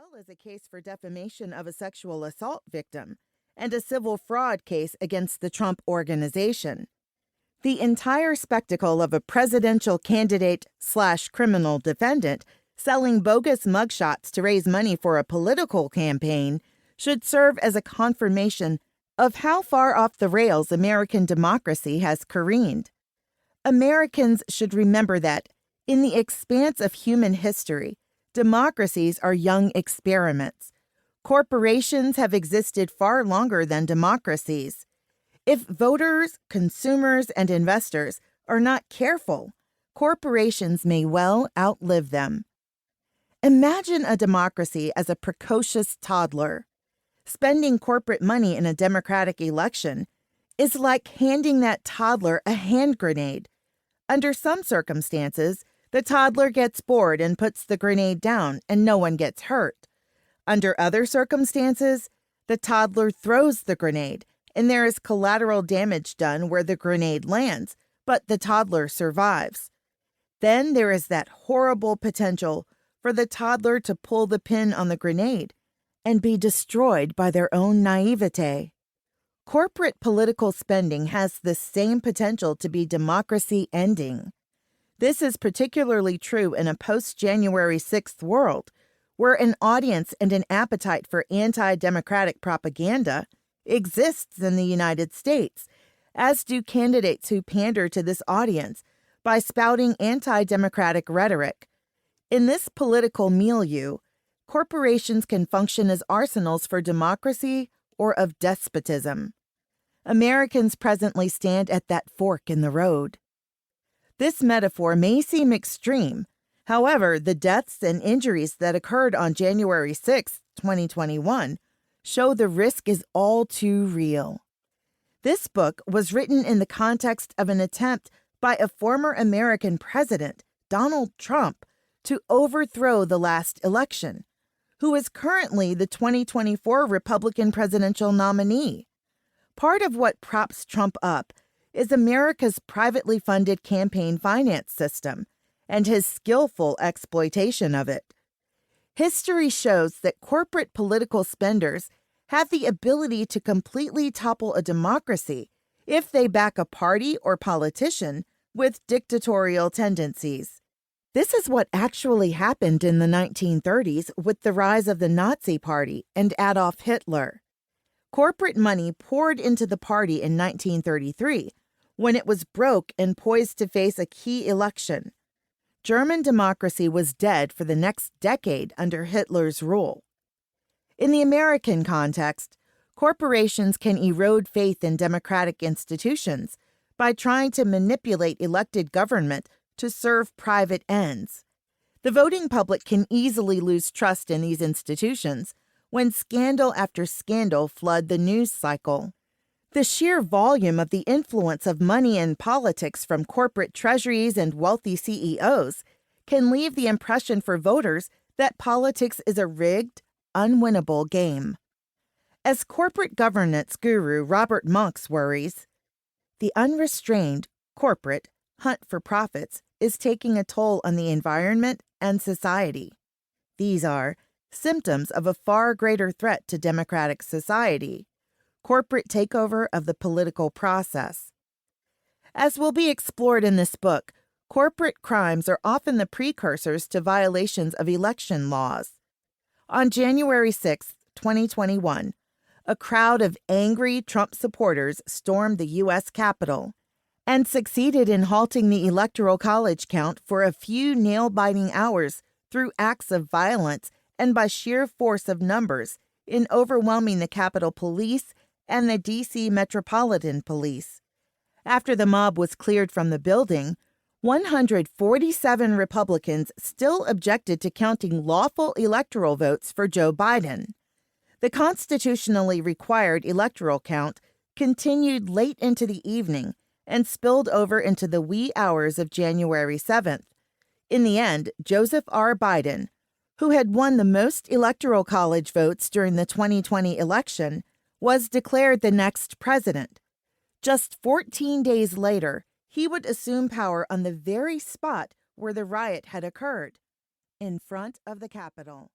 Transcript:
well as a case for defamation of a sexual assault victim and a civil fraud case against the Trump Organization. The entire spectacle of a presidential candidate/criminal defendant selling bogus mugshots to raise money for a political campaign should serve as a confirmation of how far off the rails American democracy has careened. Americans should remember that, in the expanse of human history, democracies are young experiments. Corporations have existed far longer than democracies. If voters, consumers, and investors are not careful, corporations may well outlive them. Imagine a democracy as a precocious toddler. Spending corporate money in a democratic election is like handing that toddler a hand grenade. Under some circumstances, the toddler gets bored and puts the grenade down and no one gets hurt. Under other circumstances, the toddler throws the grenade and there is collateral damage done where the grenade lands, but the toddler survives. Then there is that horrible potential for the toddler to pull the pin on the grenade and be destroyed by their own naivete. Corporate political spending has the same potential to be democracy-ending. This is particularly true in a post-January 6th world, where an audience and an appetite for anti-democratic propaganda exists in the United States, as do candidates who pander to this audience by spouting anti-democratic rhetoric. In this political milieu, corporations can function as arsenals for democracy or of despotism. Americans presently stand at that fork in the road. This metaphor may seem extreme. However, the deaths and injuries that occurred on January 6, 2021, show the risk is all too real. This book was written in the context of an attempt by a former American president, Donald Trump, to overthrow the last election, who is currently the 2024 Republican presidential nominee. Part of what props Trump up is America's privately funded campaign finance system and his skillful exploitation of it. History shows that corporate political spenders have the ability to completely topple a democracy if they back a party or politician with dictatorial tendencies. This is what actually happened in the 1930s with the rise of the Nazi Party and Adolf Hitler. Corporate money poured into the party in 1933 when it was broke and poised to face a key election. German democracy was dead for the next decade under Hitler's rule. In the American context, corporations can erode faith in democratic institutions by trying to manipulate elected government to serve private ends. The voting public can easily lose trust in these institutions when scandal after scandal flood the news cycle. The sheer volume of the influence of money in politics from corporate treasuries and wealthy CEOs can leave the impression for voters that politics is a rigged, unwinnable game. As corporate governance guru Robert Monks worries, the unrestrained, corporate hunt for profits is taking a toll on the environment and society. These are symptoms of a far greater threat to democratic society: corporate takeover of the political process. As will be explored in this book, corporate crimes are often the precursors to violations of election laws. On January 6, 2021, a crowd of angry Trump supporters stormed the U.S. Capitol and succeeded in halting the Electoral College count for a few nail-biting hours through acts of violence and by sheer force of numbers in overwhelming the Capitol Police and the D.C. Metropolitan Police. After the mob was cleared from the building, 147 Republicans still objected to counting lawful electoral votes for Joe Biden. The constitutionally required electoral count continued late into the evening and spilled over into the wee hours of January 7th. In the end, Joseph R. Biden, who had won the most electoral college votes during the 2020 election, was declared the next president. Just 14 days later, he would assume power on the very spot where the riot had occurred, in front of the Capitol.